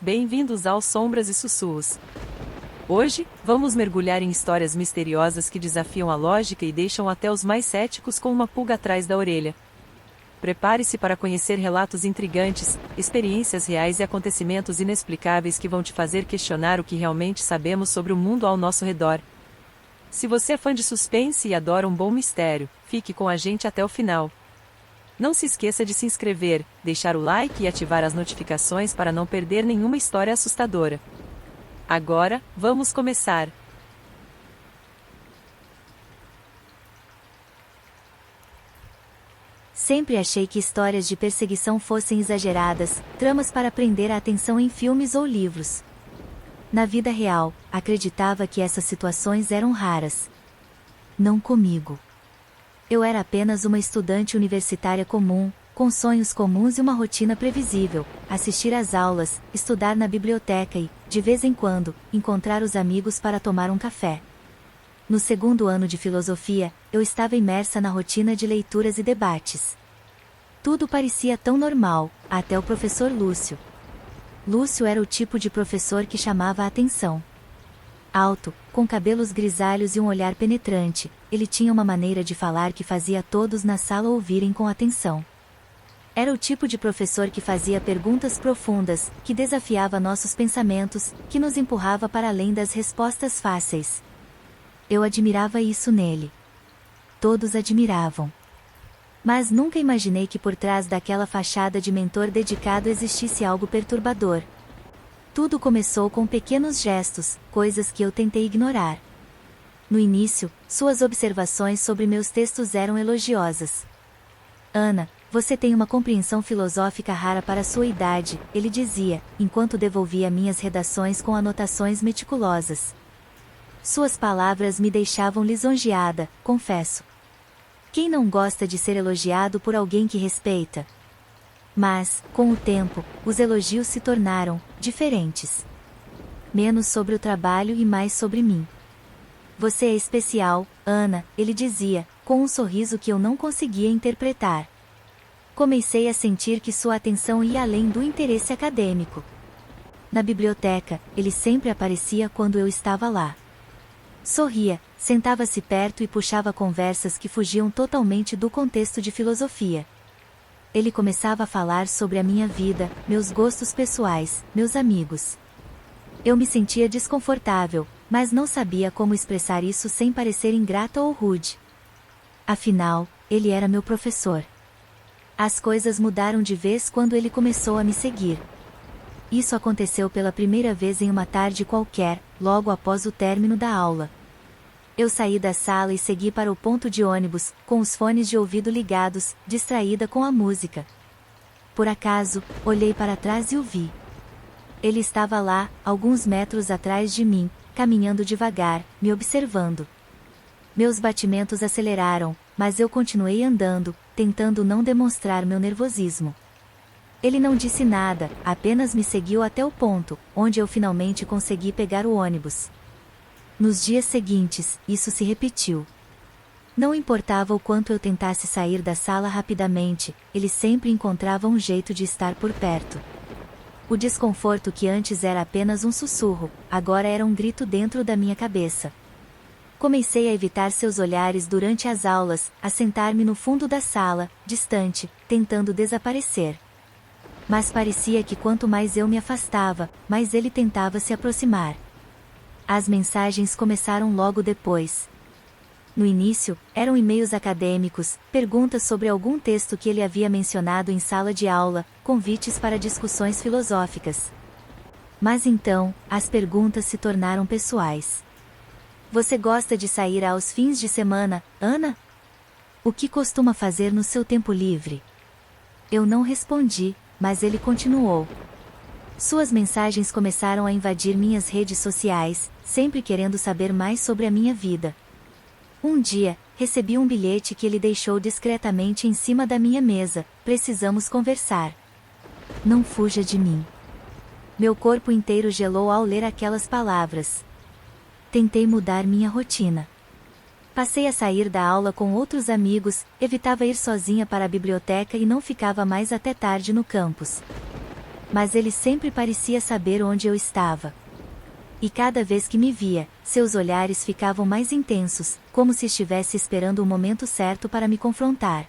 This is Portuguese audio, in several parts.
Bem-vindos ao Sombras e Sussurros. Hoje, vamos mergulhar em histórias misteriosas que desafiam a lógica e deixam até os mais céticos com uma pulga atrás da orelha. Prepare-se para conhecer relatos intrigantes, experiências reais e acontecimentos inexplicáveis que vão te fazer questionar o que realmente sabemos sobre o mundo ao nosso redor. Se você é fã de suspense e adora um bom mistério, fique com a gente até o final. Não se esqueça de se inscrever, deixar o like e ativar as notificações para não perder nenhuma história assustadora. Agora, vamos começar! Sempre achei que histórias de perseguição fossem exageradas, tramas para prender a atenção em filmes ou livros. Na vida real, acreditava que essas situações eram raras. Não comigo. Eu era apenas uma estudante universitária comum, com sonhos comuns e uma rotina previsível: assistir às aulas, estudar na biblioteca e, de vez em quando, encontrar os amigos para tomar um café. No segundo ano de filosofia, eu estava imersa na rotina de leituras e debates. Tudo parecia tão normal, até o professor Lúcio. Lúcio era o tipo de professor que chamava a atenção. Alto, com cabelos grisalhos e um olhar penetrante, ele tinha uma maneira de falar que fazia todos na sala ouvirem com atenção. Era o tipo de professor que fazia perguntas profundas, que desafiava nossos pensamentos, que nos empurrava para além das respostas fáceis. Eu admirava isso nele. Todos admiravam. Mas nunca imaginei que por trás daquela fachada de mentor dedicado existisse algo perturbador. Tudo começou com pequenos gestos, coisas que eu tentei ignorar. No início, suas observações sobre meus textos eram elogiosas. "Ana, você tem uma compreensão filosófica rara para sua idade", ele dizia, enquanto devolvia minhas redações com anotações meticulosas. Suas palavras me deixavam lisonjeada, confesso. Quem não gosta de ser elogiado por alguém que respeita? Mas, com o tempo, os elogios se tornaram diferentes. Menos sobre o trabalho e mais sobre mim. "Você é especial, Ana", ele dizia, com um sorriso que eu não conseguia interpretar. Comecei a sentir que sua atenção ia além do interesse acadêmico. Na biblioteca, ele sempre aparecia quando eu estava lá. Sorria, sentava-se perto e puxava conversas que fugiam totalmente do contexto de filosofia. Ele começava a falar sobre a minha vida, meus gostos pessoais, meus amigos. Eu me sentia desconfortável, mas não sabia como expressar isso sem parecer ingrata ou rude. Afinal, ele era meu professor. As coisas mudaram de vez quando ele começou a me seguir. Isso aconteceu pela primeira vez em uma tarde qualquer, logo após o término da aula. Eu saí da sala e segui para o ponto de ônibus, com os fones de ouvido ligados, distraída com a música. Por acaso, olhei para trás e o vi. Ele estava lá, alguns metros atrás de mim, caminhando devagar, me observando. Meus batimentos aceleraram, mas eu continuei andando, tentando não demonstrar meu nervosismo. Ele não disse nada, apenas me seguiu até o ponto, onde eu finalmente consegui pegar o ônibus. Nos dias seguintes, isso se repetiu. Não importava o quanto eu tentasse sair da sala rapidamente, ele sempre encontrava um jeito de estar por perto. O desconforto que antes era apenas um sussurro, agora era um grito dentro da minha cabeça. Comecei a evitar seus olhares durante as aulas, a sentar-me no fundo da sala, distante, tentando desaparecer. Mas parecia que quanto mais eu me afastava, mais ele tentava se aproximar. As mensagens começaram logo depois. No início, eram e-mails acadêmicos, perguntas sobre algum texto que ele havia mencionado em sala de aula, convites para discussões filosóficas. Mas então, as perguntas se tornaram pessoais. "Você gosta de sair aos fins de semana, Ana? O que costuma fazer no seu tempo livre?" Eu não respondi, mas ele continuou. Suas mensagens começaram a invadir minhas redes sociais, sempre querendo saber mais sobre a minha vida. Um dia, recebi um bilhete que ele deixou discretamente em cima da minha mesa: "Precisamos conversar. Não fuja de mim." Meu corpo inteiro gelou ao ler aquelas palavras. Tentei mudar minha rotina. Passei a sair da aula com outros amigos, evitava ir sozinha para a biblioteca e não ficava mais até tarde no campus. mas ele sempre parecia saber onde eu estava. E cada vez que me via, seus olhares ficavam mais intensos, como se estivesse esperando o momento certo para me confrontar.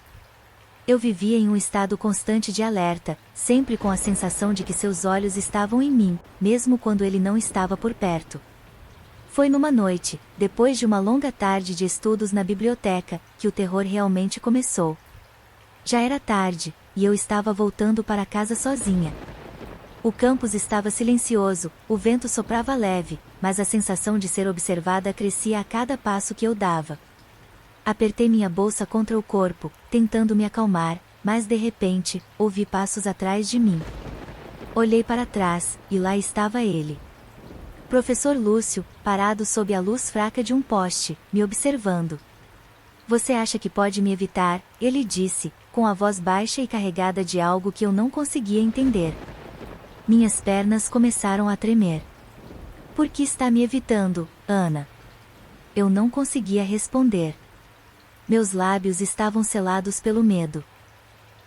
Eu vivia em um estado constante de alerta, sempre com a sensação de que seus olhos estavam em mim, mesmo quando ele não estava por perto. Foi numa noite, depois de uma longa tarde de estudos na biblioteca, que o terror realmente começou. Já era tarde, e eu estava voltando para casa sozinha. O campus estava silencioso, o vento soprava leve, mas a sensação de ser observada crescia a cada passo que eu dava. Apertei minha bolsa contra o corpo, tentando me acalmar, mas de repente, ouvi passos atrás de mim. Olhei para trás, e lá estava ele. Professor Lúcio, parado sob a luz fraca de um poste, me observando. Você acha que pode me evitar? Ele disse, com a voz baixa e carregada de algo que eu não conseguia entender. Minhas pernas começaram a tremer. Por que está me evitando, Ana? Eu não conseguia responder. Meus lábios estavam selados pelo medo.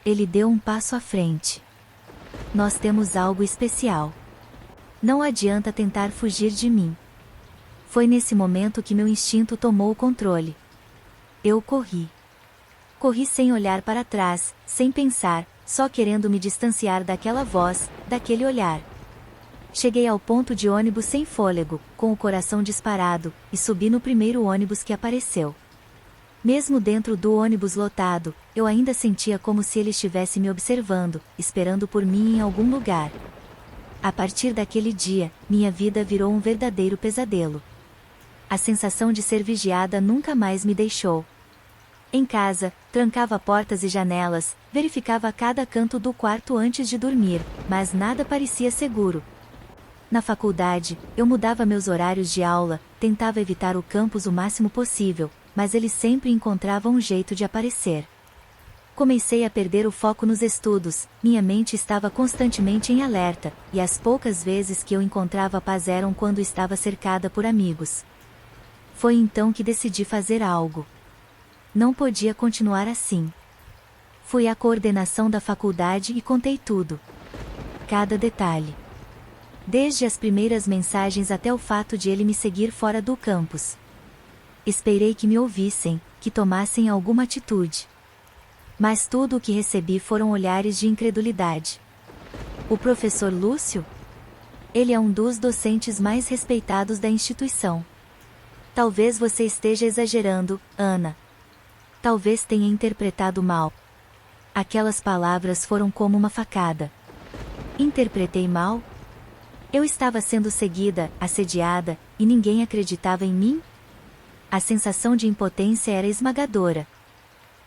Ele deu um passo à frente. Nós temos algo especial. Não adianta tentar fugir de mim. Foi nesse momento que meu instinto tomou o controle. Eu corri. Corri sem olhar para trás, sem pensar, só querendo me distanciar daquela voz, daquele olhar. Cheguei ao ponto de ônibus sem fôlego, com o coração disparado, e subi no primeiro ônibus que apareceu. Mesmo dentro do ônibus lotado, eu ainda sentia como se ele estivesse me observando, esperando por mim em algum lugar. A partir daquele dia, minha vida virou um verdadeiro pesadelo. A sensação de ser vigiada nunca mais me deixou. Em casa, trancava portas e janelas, verificava cada canto do quarto antes de dormir, mas nada parecia seguro. Na faculdade, eu mudava meus horários de aula, tentava evitar o campus o máximo possível, mas ele sempre encontrava um jeito de aparecer. Comecei a perder o foco nos estudos, minha mente estava constantemente em alerta, e as poucas vezes que eu encontrava paz eram quando estava cercada por amigos. Foi então que decidi fazer algo. Não podia continuar assim. Fui à coordenação da faculdade e contei tudo. Cada detalhe. Desde as primeiras mensagens até o fato de ele me seguir fora do campus. Esperei que me ouvissem, que tomassem alguma atitude. Mas tudo o que recebi foram olhares de incredulidade. O professor Lúcio? Ele é um dos docentes mais respeitados da instituição. Talvez você esteja exagerando, Ana. Talvez tenha interpretado mal. Aquelas palavras foram como uma facada. Interpretei mal? Eu estava sendo seguida, assediada, e ninguém acreditava em mim? A sensação de impotência era esmagadora.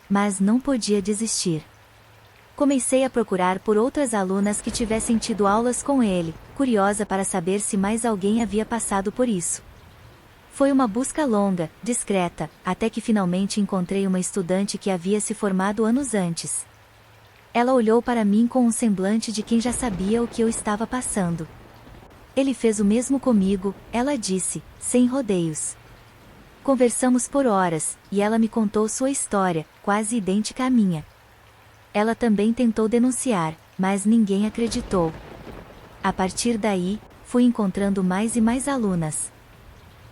Mas não podia desistir. Comecei a procurar por outras alunas que tivessem tido aulas com ele, curiosa para saber se mais alguém havia passado por isso. Foi uma busca longa, discreta, até que finalmente encontrei uma estudante que havia se formado anos antes. Ela olhou para mim com um semblante de quem já sabia o que eu estava passando. Ele fez o mesmo comigo, ela disse, sem rodeios. Conversamos por horas, e ela me contou sua história, quase idêntica à minha. Ela também tentou denunciar, mas ninguém acreditou. A partir daí, fui encontrando mais e mais alunas.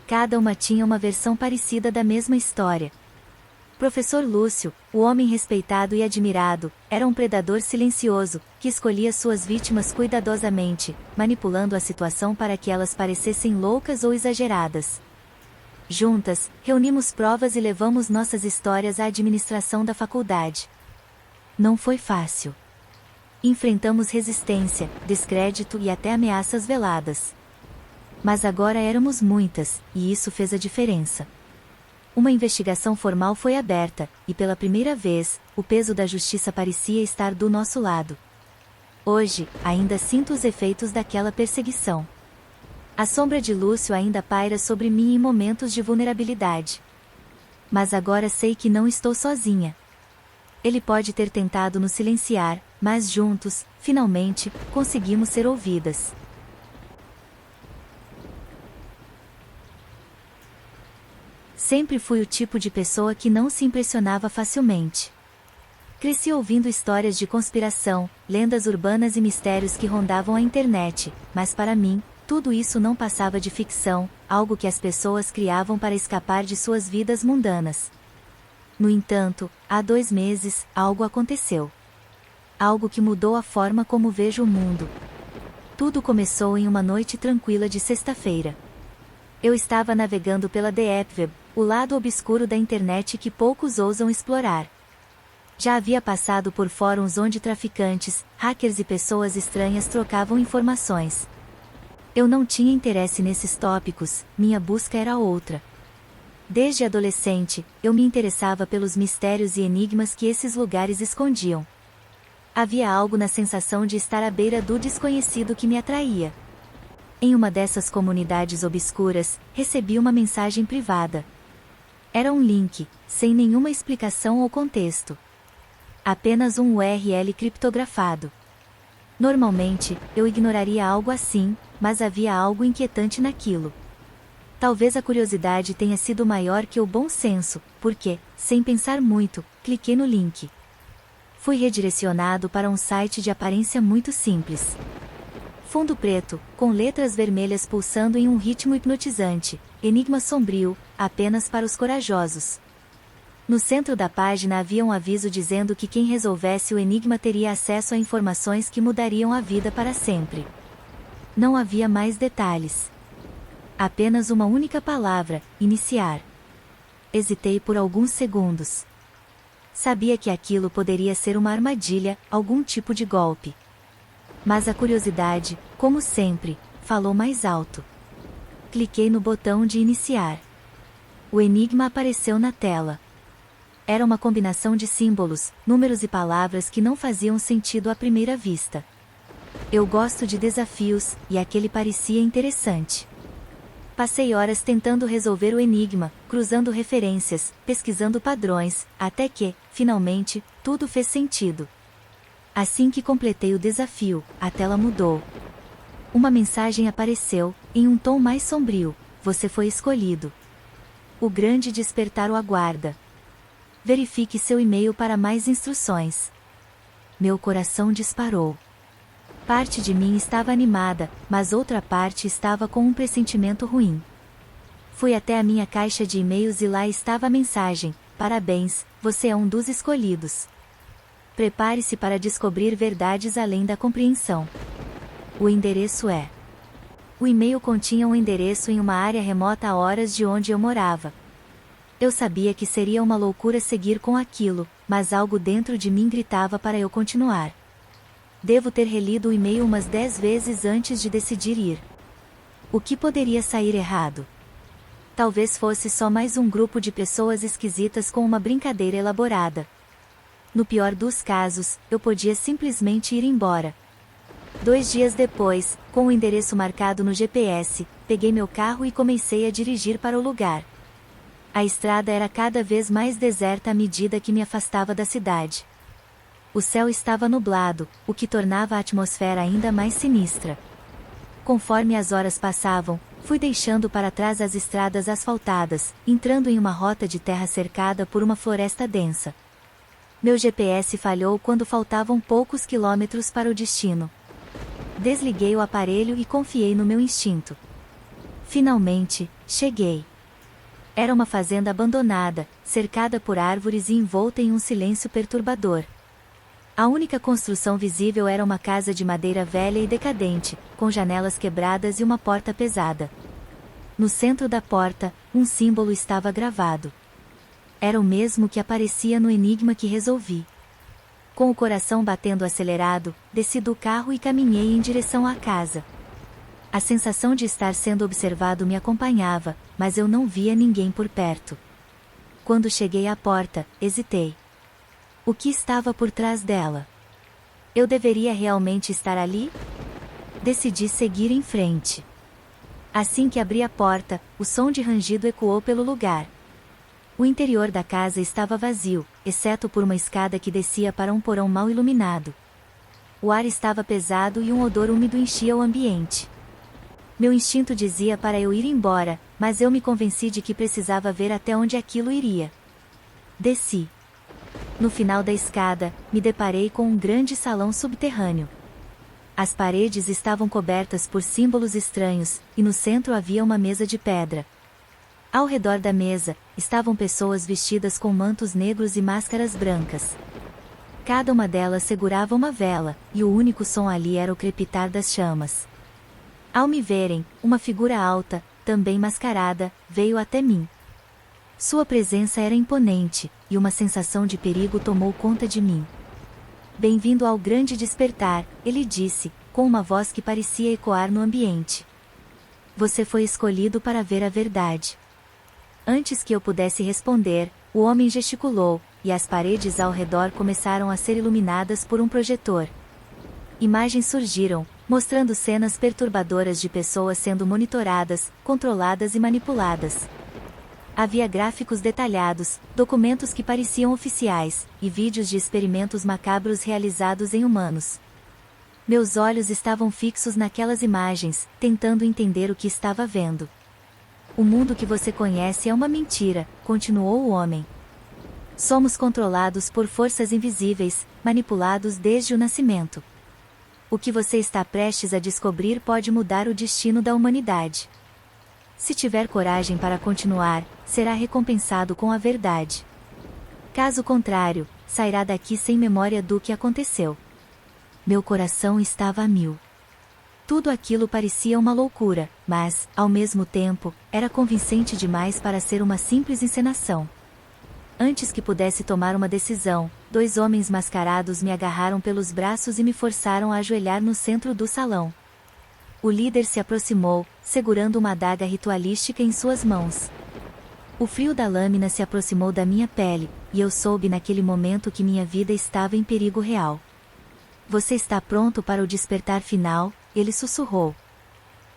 Cada uma tinha uma versão parecida da mesma história. Professor Lúcio, o homem respeitado e admirado, era um predador silencioso, que escolhia suas vítimas cuidadosamente, manipulando a situação para que elas parecessem loucas ou exageradas. Juntas, reunimos provas e levamos nossas histórias à administração da faculdade. Não foi fácil. Enfrentamos resistência, descrédito e até ameaças veladas. Mas agora éramos muitas, e isso fez a diferença. Uma investigação formal foi aberta, e pela primeira vez, o peso da justiça parecia estar do nosso lado. Hoje, ainda sinto os efeitos daquela perseguição. A sombra de Lúcio ainda paira sobre mim em momentos de vulnerabilidade. Mas agora sei que não estou sozinha. Ele pode ter tentado nos silenciar, mas juntos, finalmente, conseguimos ser ouvidas. Sempre fui o tipo de pessoa que não se impressionava facilmente. Cresci ouvindo histórias de conspiração, lendas urbanas e mistérios que rondavam a internet, mas para mim, tudo isso não passava de ficção, algo que as pessoas criavam para escapar de suas vidas mundanas. No entanto, há 2 meses, algo aconteceu. Algo que mudou a forma como vejo o mundo. Tudo começou em uma noite tranquila de sexta-feira. Eu estava navegando pela Deep Web, o lado obscuro da internet que poucos ousam explorar. Já havia passado por fóruns onde traficantes, hackers e pessoas estranhas trocavam informações. Eu não tinha interesse nesses tópicos, minha busca era outra. Desde adolescente, eu me interessava pelos mistérios e enigmas que esses lugares escondiam. Havia algo na sensação de estar à beira do desconhecido que me atraía. Em uma dessas comunidades obscuras, recebi uma mensagem privada. Era um link, sem nenhuma explicação ou contexto. Apenas um URL criptografado. Normalmente, eu ignoraria algo assim, mas havia algo inquietante naquilo. Talvez a curiosidade tenha sido maior que o bom senso, porque, sem pensar muito, cliquei no link. Fui redirecionado para um site de aparência muito simples. Fundo preto, com letras vermelhas pulsando em um ritmo hipnotizante, enigma sombrio, apenas para os corajosos. No centro da página havia um aviso dizendo que quem resolvesse o enigma teria acesso a informações que mudariam a vida para sempre. Não havia mais detalhes. Apenas uma única palavra: iniciar. Hesitei por alguns segundos. Sabia que aquilo poderia ser uma armadilha, algum tipo de golpe. Mas a curiosidade, como sempre, falou mais alto. Cliquei no botão de iniciar. O enigma apareceu na tela. Era uma combinação de símbolos, números e palavras que não faziam sentido à primeira vista. Eu gosto de desafios, e aquele parecia interessante. Passei horas tentando resolver o enigma, cruzando referências, pesquisando padrões, até que, finalmente, tudo fez sentido. Assim que completei o desafio, a tela mudou. Uma mensagem apareceu, em um tom mais sombrio: você foi escolhido. O grande despertar o aguarda. Verifique seu e-mail para mais instruções. Meu coração disparou. Parte de mim estava animada, mas outra parte estava com um pressentimento ruim. Fui até a minha caixa de e-mails e lá estava a mensagem: parabéns, você é um dos escolhidos. Prepare-se para descobrir verdades além da compreensão. O endereço é. O e-mail continha um endereço em uma área remota a horas de onde eu morava. Eu sabia que seria uma loucura seguir com aquilo, mas algo dentro de mim gritava para eu continuar. Devo ter relido o e-mail umas 10 vezes antes de decidir ir. O que poderia sair errado? Talvez fosse só mais um grupo de pessoas esquisitas com uma brincadeira elaborada. No pior dos casos, eu podia simplesmente ir embora. 2 dias depois, com o endereço marcado no GPS, peguei meu carro e comecei a dirigir para o lugar. A estrada era cada vez mais deserta à medida que me afastava da cidade. O céu estava nublado, o que tornava a atmosfera ainda mais sinistra. Conforme as horas passavam, fui deixando para trás as estradas asfaltadas, entrando em uma rota de terra cercada por uma floresta densa. Meu GPS falhou quando faltavam poucos quilômetros para o destino. Desliguei o aparelho e confiei no meu instinto. Finalmente, cheguei. Era uma fazenda abandonada, cercada por árvores e envolta em um silêncio perturbador. A única construção visível era uma casa de madeira velha e decadente, com janelas quebradas e uma porta pesada. No centro da porta, um símbolo estava gravado. Era o mesmo que aparecia no enigma que resolvi. Com o coração batendo acelerado, desci do carro e caminhei em direção à casa. A sensação de estar sendo observado me acompanhava, mas eu não via ninguém por perto. Quando cheguei à porta, hesitei. O que estava por trás dela? Eu deveria realmente estar ali? Decidi seguir em frente. Assim que abri a porta, o som de rangido ecoou pelo lugar. O interior da casa estava vazio, exceto por uma escada que descia para um porão mal iluminado. O ar estava pesado e um odor úmido enchia o ambiente. Meu instinto dizia para eu ir embora, mas eu me convenci de que precisava ver até onde aquilo iria. Desci. No final da escada, me deparei com um grande salão subterrâneo. As paredes estavam cobertas por símbolos estranhos, e no centro havia uma mesa de pedra. Ao redor da mesa, estavam pessoas vestidas com mantos negros e máscaras brancas. Cada uma delas segurava uma vela, e o único som ali era o crepitar das chamas. Ao me verem, uma figura alta, também mascarada, veio até mim. Sua presença era imponente, e uma sensação de perigo tomou conta de mim. Bem-vindo ao grande despertar, ele disse, com uma voz que parecia ecoar no ambiente. Você foi escolhido para ver a verdade. Antes que eu pudesse responder, o homem gesticulou, e as paredes ao redor começaram a ser iluminadas por um projetor. Imagens surgiram, mostrando cenas perturbadoras de pessoas sendo monitoradas, controladas e manipuladas. Havia gráficos detalhados, documentos que pareciam oficiais, e vídeos de experimentos macabros realizados em humanos. Meus olhos estavam fixos naquelas imagens, tentando entender o que estava vendo. O mundo que você conhece é uma mentira, continuou o homem. Somos controlados por forças invisíveis, manipulados desde o nascimento. O que você está prestes a descobrir pode mudar o destino da humanidade. Se tiver coragem para continuar, será recompensado com a verdade. Caso contrário, sairá daqui sem memória do que aconteceu. Meu coração estava a mil. Tudo aquilo parecia uma loucura, mas, ao mesmo tempo, era convincente demais para ser uma simples encenação. Antes que pudesse tomar uma decisão, 2 homens mascarados me agarraram pelos braços e me forçaram a ajoelhar no centro do salão. O líder se aproximou, segurando uma adaga ritualística em suas mãos. O frio da lâmina se aproximou da minha pele, e eu soube naquele momento que minha vida estava em perigo real. Você está pronto para o despertar final? Ele sussurrou.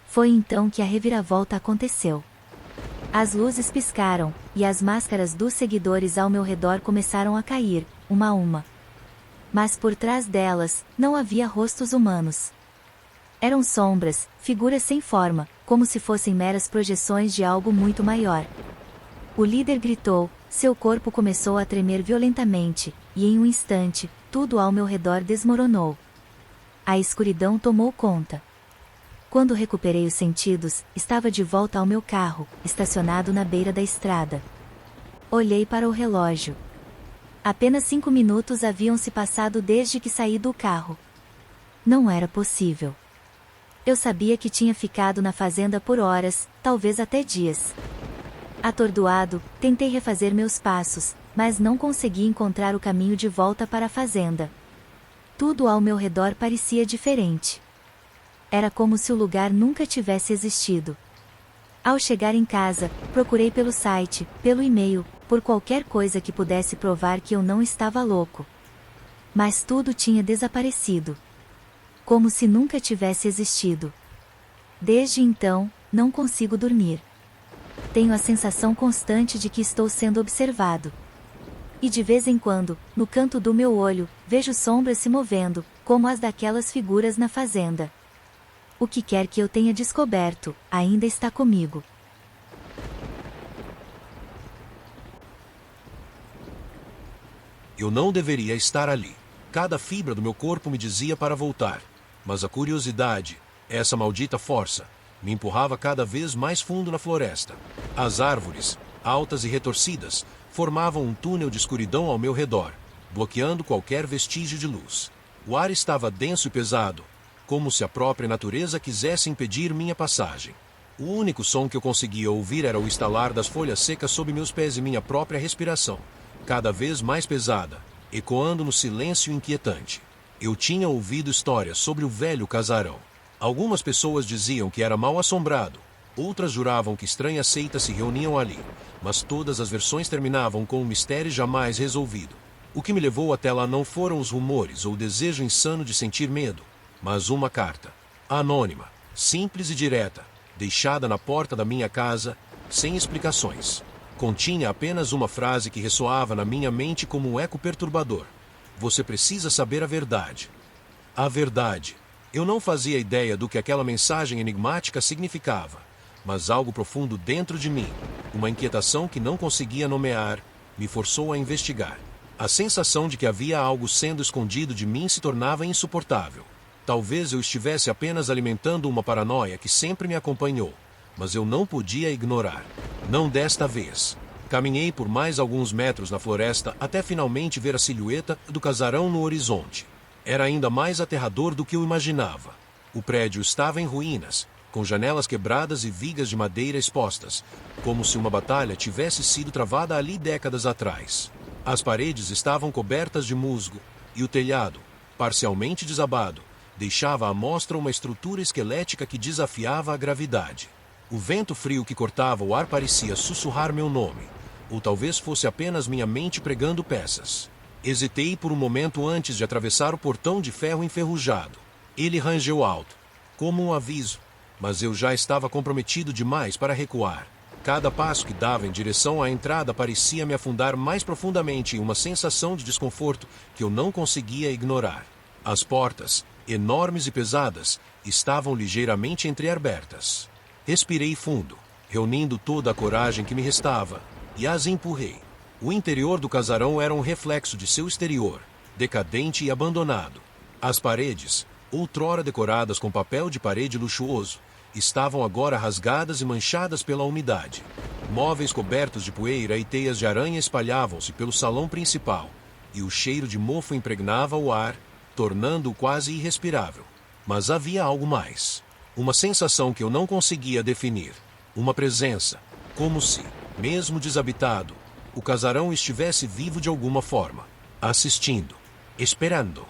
Foi então que a reviravolta aconteceu. As luzes piscaram, e as máscaras dos seguidores ao meu redor começaram a cair, uma a uma. Mas por trás delas, não havia rostos humanos. Eram sombras, figuras sem forma, como se fossem meras projeções de algo muito maior. O líder gritou, seu corpo começou a tremer violentamente, e em um instante, tudo ao meu redor desmoronou. A escuridão tomou conta. Quando recuperei os sentidos, estava de volta ao meu carro, estacionado na beira da estrada. Olhei para o relógio. Apenas 5 minutos haviam se passado desde que saí do carro. Não era possível. Eu sabia que tinha ficado na fazenda por horas, talvez até dias. Atordoado, tentei refazer meus passos, mas não consegui encontrar o caminho de volta para a fazenda. Tudo ao meu redor parecia diferente. Era como se o lugar nunca tivesse existido. Ao chegar em casa, procurei pelo site, pelo e-mail, por qualquer coisa que pudesse provar que eu não estava louco. Mas tudo tinha desaparecido. Como se nunca tivesse existido. Desde então, não consigo dormir. Tenho a sensação constante de que estou sendo observado. E de vez em quando, no canto do meu olho, vejo sombras se movendo, como as daquelas figuras na fazenda. O que quer que eu tenha descoberto, ainda está comigo. Eu não deveria estar ali. Cada fibra do meu corpo me dizia para voltar. Mas a curiosidade, essa maldita força, me empurrava cada vez mais fundo na floresta. As árvores, altas e retorcidas, formavam um túnel de escuridão ao meu redor, bloqueando qualquer vestígio de luz. O ar estava denso e pesado, como se a própria natureza quisesse impedir minha passagem. O único som que eu conseguia ouvir era o estalar das folhas secas sob meus pés e minha própria respiração, cada vez mais pesada, ecoando no silêncio inquietante. Eu tinha ouvido histórias sobre o velho casarão. Algumas pessoas diziam que era mal assombrado, outras juravam que estranhas seitas se reuniam ali, mas todas as versões terminavam com um mistério jamais resolvido. O que me levou até lá não foram os rumores ou o desejo insano de sentir medo, mas uma carta, anônima, simples e direta, deixada na porta da minha casa, sem explicações. Continha apenas uma frase que ressoava na minha mente como um eco perturbador. Você precisa saber a verdade. A verdade. Eu não fazia ideia do que aquela mensagem enigmática significava, mas algo profundo dentro de mim, uma inquietação que não conseguia nomear, me forçou a investigar. A sensação de que havia algo sendo escondido de mim se tornava insuportável. Talvez eu estivesse apenas alimentando uma paranoia que sempre me acompanhou, mas eu não podia ignorar. Não desta vez. Caminhei por mais alguns metros na floresta até finalmente ver a silhueta do casarão no horizonte. Era ainda mais aterrador do que eu imaginava. O prédio estava em ruínas, com janelas quebradas e vigas de madeira expostas, como se uma batalha tivesse sido travada ali décadas atrás. As paredes estavam cobertas de musgo, e o telhado, parcialmente desabado, deixava à mostra uma estrutura esquelética que desafiava a gravidade. O vento frio que cortava o ar parecia sussurrar meu nome, ou talvez fosse apenas minha mente pregando peças. Hesitei por um momento antes de atravessar o portão de ferro enferrujado. Ele rangeu alto, como um aviso, mas eu já estava comprometido demais para recuar. Cada passo que dava em direção à entrada parecia me afundar mais profundamente em uma sensação de desconforto que eu não conseguia ignorar. As portas, enormes e pesadas, estavam ligeiramente entreabertas. Respirei fundo, reunindo toda a coragem que me restava, e as empurrei. O interior do casarão era um reflexo de seu exterior, decadente e abandonado. As paredes, outrora decoradas com papel de parede luxuoso, estavam agora rasgadas e manchadas pela umidade. Móveis cobertos de poeira e teias de aranha espalhavam-se pelo salão principal, e o cheiro de mofo impregnava o ar, tornando-o quase irrespirável. Mas havia algo mais. Uma sensação que eu não conseguia definir. Uma presença, como se, mesmo desabitado, o casarão estivesse vivo de alguma forma, assistindo, esperando.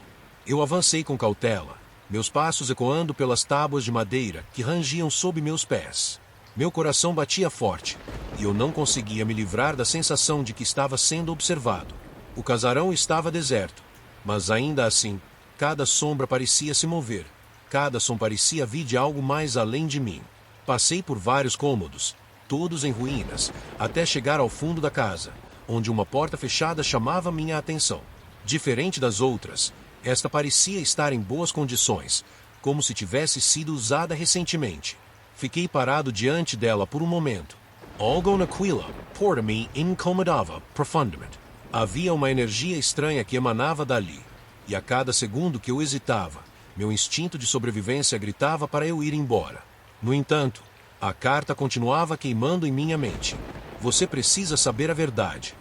Eu avancei com cautela, meus passos ecoando pelas tábuas de madeira que rangiam sob meus pés. Meu coração batia forte, e eu não conseguia me livrar da sensação de que estava sendo observado. O casarão estava deserto, mas ainda assim, cada sombra parecia se mover, cada som parecia vir de algo mais além de mim. Passei por vários cômodos, todos em ruínas, até chegar ao fundo da casa, onde uma porta fechada chamava minha atenção. Diferente das outras, esta parecia estar em boas condições, como se tivesse sido usada recentemente. Fiquei parado diante dela por um momento. Algo naquilo porta-me incomodava profundamente. Havia uma energia estranha que emanava dali, e a cada segundo que eu hesitava, meu instinto de sobrevivência gritava para eu ir embora. No entanto, a carta continuava queimando em minha mente. Você precisa saber a verdade.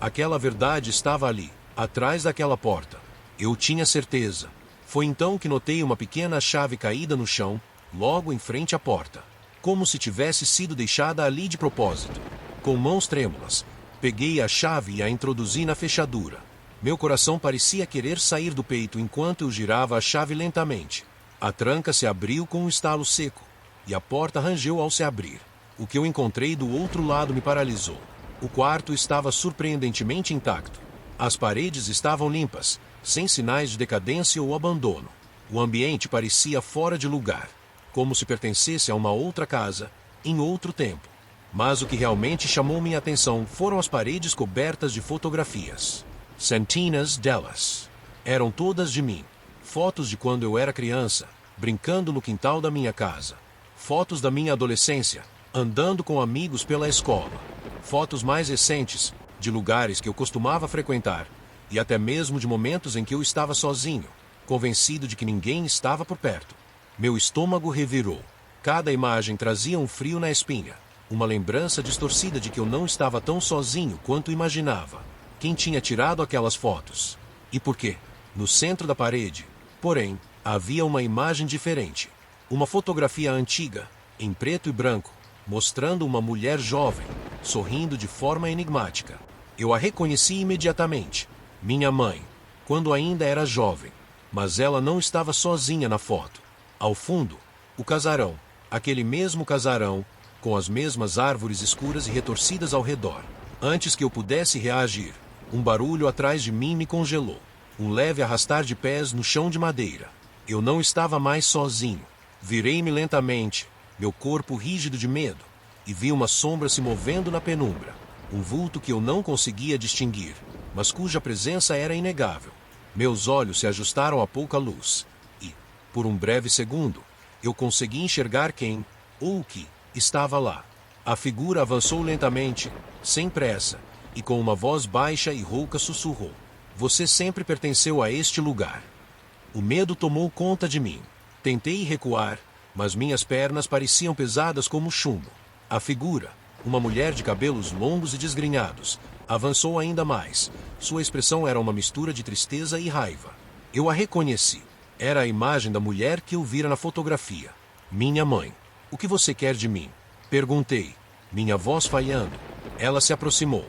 Aquela verdade estava ali, atrás daquela porta. Eu tinha certeza. Foi então que notei uma pequena chave caída no chão, logo em frente à porta, como se tivesse sido deixada ali de propósito. Com mãos trêmulas, peguei a chave e a introduzi na fechadura. Meu coração parecia querer sair do peito enquanto eu girava a chave lentamente. A tranca se abriu com um estalo seco, e a porta rangeu ao se abrir. O que eu encontrei do outro lado me paralisou. O quarto estava surpreendentemente intacto. As paredes estavam limpas, sem sinais de decadência ou abandono. O ambiente parecia fora de lugar, como se pertencesse a uma outra casa, em outro tempo. Mas o que realmente chamou minha atenção foram as paredes cobertas de fotografias. Centenas delas. Eram todas de mim. Fotos de quando eu era criança, brincando no quintal da minha casa. Fotos da minha adolescência, andando com amigos pela escola. Fotos mais recentes, de lugares que eu costumava frequentar, e até mesmo de momentos em que eu estava sozinho, convencido de que ninguém estava por perto. Meu estômago revirou. Cada imagem trazia um frio na espinha, uma lembrança distorcida de que eu não estava tão sozinho quanto imaginava. Quem tinha tirado aquelas fotos? E por quê? No centro da parede, porém, havia uma imagem diferente. Uma fotografia antiga, em preto e branco, mostrando uma mulher jovem, sorrindo de forma enigmática. Eu a reconheci imediatamente. Minha mãe, quando ainda era jovem, mas ela não estava sozinha na foto. Ao fundo, o casarão, aquele mesmo casarão, com as mesmas árvores escuras e retorcidas ao redor. Antes que eu pudesse reagir, um barulho atrás de mim me congelou. Um leve arrastar de pés no chão de madeira. Eu não estava mais sozinho. Virei-me lentamente, meu corpo rígido de medo, e vi uma sombra se movendo na penumbra. Um vulto que eu não conseguia distinguir, mas cuja presença era inegável. Meus olhos se ajustaram a pouca luz, e, por um breve segundo, eu consegui enxergar quem, ou o que, estava lá. A figura avançou lentamente, sem pressa, e com uma voz baixa e rouca sussurrou: "Você sempre pertenceu a este lugar." O medo tomou conta de mim. Tentei recuar, mas minhas pernas pareciam pesadas como chumbo. A figura, uma mulher de cabelos longos e desgrenhados, avançou ainda mais. Sua expressão era uma mistura de tristeza e raiva. Eu a reconheci. Era a imagem da mulher que eu vira na fotografia. Minha mãe. "O que você quer de mim?" perguntei, minha voz falhando. Ela se aproximou,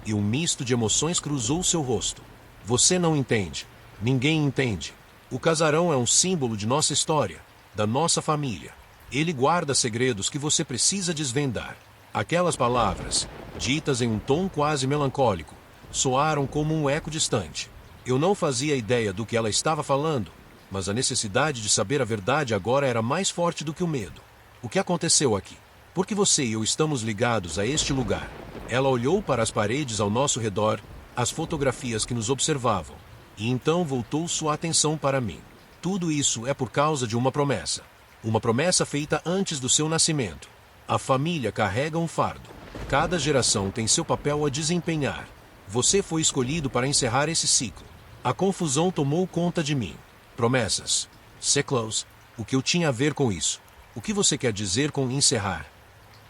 e um misto de emoções cruzou seu rosto. "Você não entende. Ninguém entende. O casarão é um símbolo de nossa história, da nossa família. Ele guarda segredos que você precisa desvendar." Aquelas palavras, ditas em um tom quase melancólico, soaram como um eco distante. Eu não fazia ideia do que ela estava falando, mas a necessidade de saber a verdade agora era mais forte do que o medo. "O que aconteceu aqui? Por que você e eu estamos ligados a este lugar?" Ela olhou para as paredes ao nosso redor, as fotografias que nos observavam, e então voltou sua atenção para mim. "Tudo isso é por causa de uma promessa. Uma promessa feita antes do seu nascimento. A família carrega um fardo. Cada geração tem seu papel a desempenhar. Você foi escolhido para encerrar esse ciclo." A confusão tomou conta de mim. Promessas. Ciclos. O que eu tinha a ver com isso? O que você quer dizer com encerrar?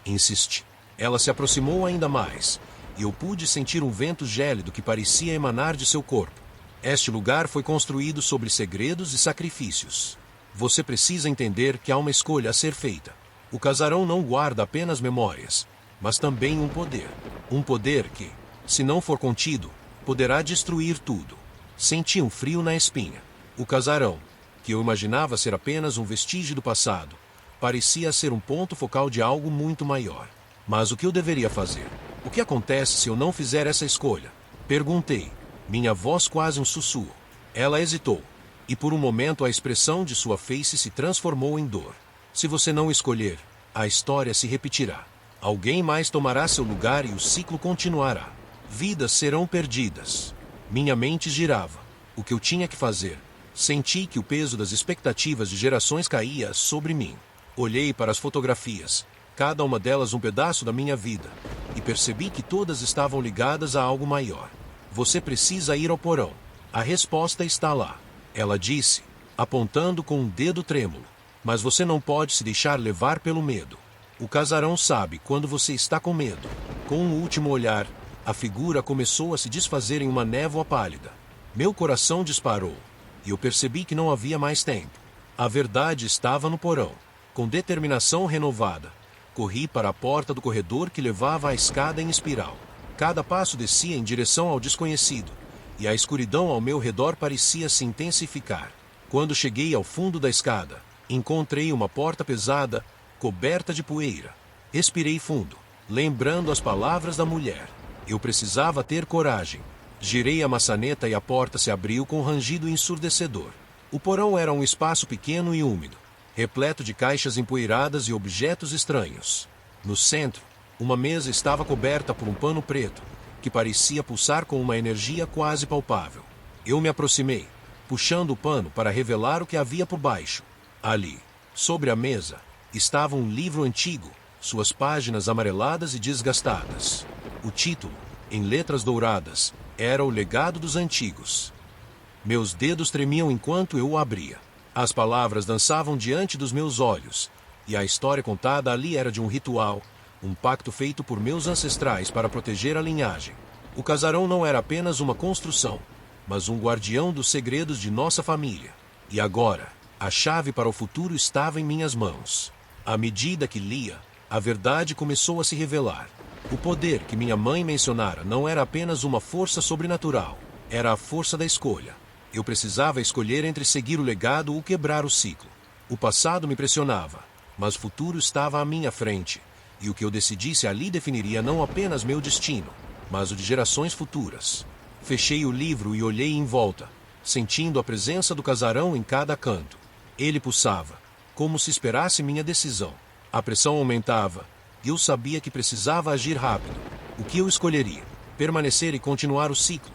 Insisti. Ela se aproximou ainda mais, e eu pude sentir um vento gélido que parecia emanar de seu corpo. "Este lugar foi construído sobre segredos e sacrifícios. Você precisa entender que há uma escolha a ser feita. O casarão não guarda apenas memórias, mas também um poder. Um poder que, se não for contido, poderá destruir tudo." Senti um frio na espinha. O casarão, que eu imaginava ser apenas um vestígio do passado, parecia ser um ponto focal de algo muito maior. Mas o que eu deveria fazer? "O que acontece se eu não fizer essa escolha?" perguntei, minha voz quase um sussurro. Ela hesitou, e por um momento a expressão de sua face se transformou em dor. "Se você não escolher, a história se repetirá. Alguém mais tomará seu lugar e o ciclo continuará. Vidas serão perdidas." Minha mente girava. O que eu tinha que fazer? Senti que o peso das expectativas de gerações caía sobre mim. Olhei para as fotografias, cada uma delas um pedaço da minha vida, e percebi que todas estavam ligadas a algo maior. "Você precisa ir ao porão. A resposta está lá." Ela disse, apontando com um dedo trêmulo. "Mas você não pode se deixar levar pelo medo. O casarão sabe quando você está com medo." Com um último olhar, a figura começou a se desfazer em uma névoa pálida. Meu coração disparou, e eu percebi que não havia mais tempo. A verdade estava no porão. Com determinação renovada, corri para a porta do corredor que levava à escada em espiral. Cada passo descia em direção ao desconhecido, e a escuridão ao meu redor parecia se intensificar. Quando cheguei ao fundo da escada, encontrei uma porta pesada, coberta de poeira. Respirei fundo, lembrando as palavras da mulher. Eu precisava ter coragem. Girei a maçaneta e a porta se abriu com um rangido ensurdecedor. O porão era um espaço pequeno e úmido, repleto de caixas empoeiradas e objetos estranhos. No centro, uma mesa estava coberta por um pano preto, que parecia pulsar com uma energia quase palpável. Eu me aproximei, puxando o pano para revelar o que havia por baixo. Ali, sobre a mesa, estava um livro antigo, suas páginas amareladas e desgastadas. O título, em letras douradas, era O Legado dos Antigos. Meus dedos tremiam enquanto eu o abria. As palavras dançavam diante dos meus olhos, e a história contada ali era de um ritual, um pacto feito por meus ancestrais para proteger a linhagem. O casarão não era apenas uma construção, mas um guardião dos segredos de nossa família. E agora, a chave para o futuro estava em minhas mãos. À medida que lia, a verdade começou a se revelar. O poder que minha mãe mencionara não era apenas uma força sobrenatural, era a força da escolha. Eu precisava escolher entre seguir o legado ou quebrar o ciclo. O passado me pressionava, mas o futuro estava à minha frente, e o que eu decidisse ali definiria não apenas meu destino, mas o de gerações futuras. Fechei o livro e olhei em volta, sentindo a presença do casarão em cada canto. Ele pulsava, como se esperasse minha decisão. A pressão aumentava, e eu sabia que precisava agir rápido. O que eu escolheria? Permanecer e continuar o ciclo?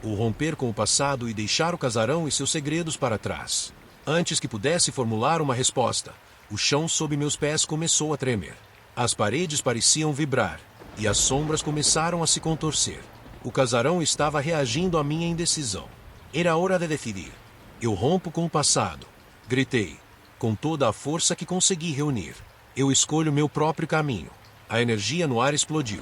Ou romper com o passado e deixar o casarão e seus segredos para trás? Antes que pudesse formular uma resposta, o chão sob meus pés começou a tremer. As paredes pareciam vibrar, e as sombras começaram a se contorcer. O casarão estava reagindo à minha indecisão. Era hora de decidir. Eu rompo com o passado. Gritei, com toda a força que consegui reunir. Eu escolho meu próprio caminho. A energia no ar explodiu,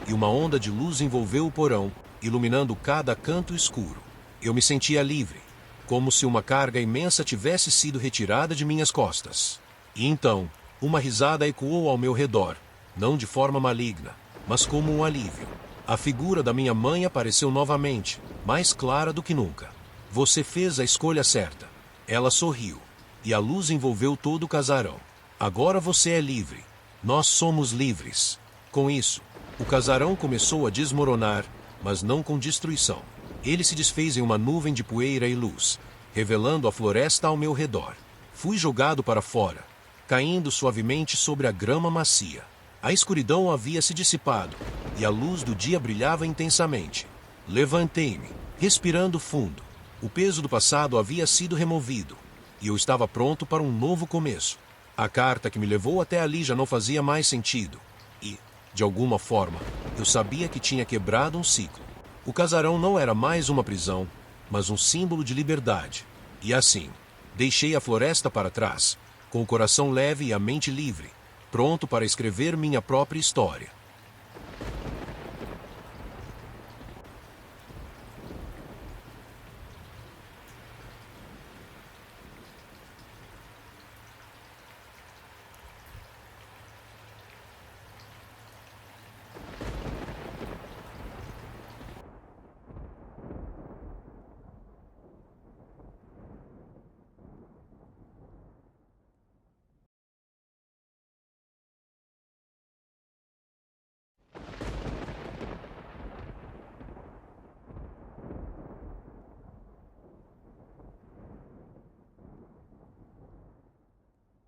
e uma onda de luz envolveu o porão, iluminando cada canto escuro. Eu me sentia livre, como se uma carga imensa tivesse sido retirada de minhas costas. E então, uma risada ecoou ao meu redor, não de forma maligna, mas como um alívio. A figura da minha mãe apareceu novamente, mais clara do que nunca. Você fez a escolha certa. Ela sorriu, e a luz envolveu todo o casarão. Agora você é livre. Nós somos livres. Com isso, o casarão começou a desmoronar, mas não com destruição. Ele se desfez em uma nuvem de poeira e luz, revelando a floresta ao meu redor. Fui jogado para fora, caindo suavemente sobre a grama macia. A escuridão havia se dissipado, e a luz do dia brilhava intensamente. Levantei-me, respirando fundo. O peso do passado havia sido removido, e eu estava pronto para um novo começo. A carta que me levou até ali já não fazia mais sentido, e, de alguma forma, eu sabia que tinha quebrado um ciclo. O casarão não era mais uma prisão, mas um símbolo de liberdade. E assim, deixei a floresta para trás, com o coração leve e a mente livre, pronto para escrever minha própria história.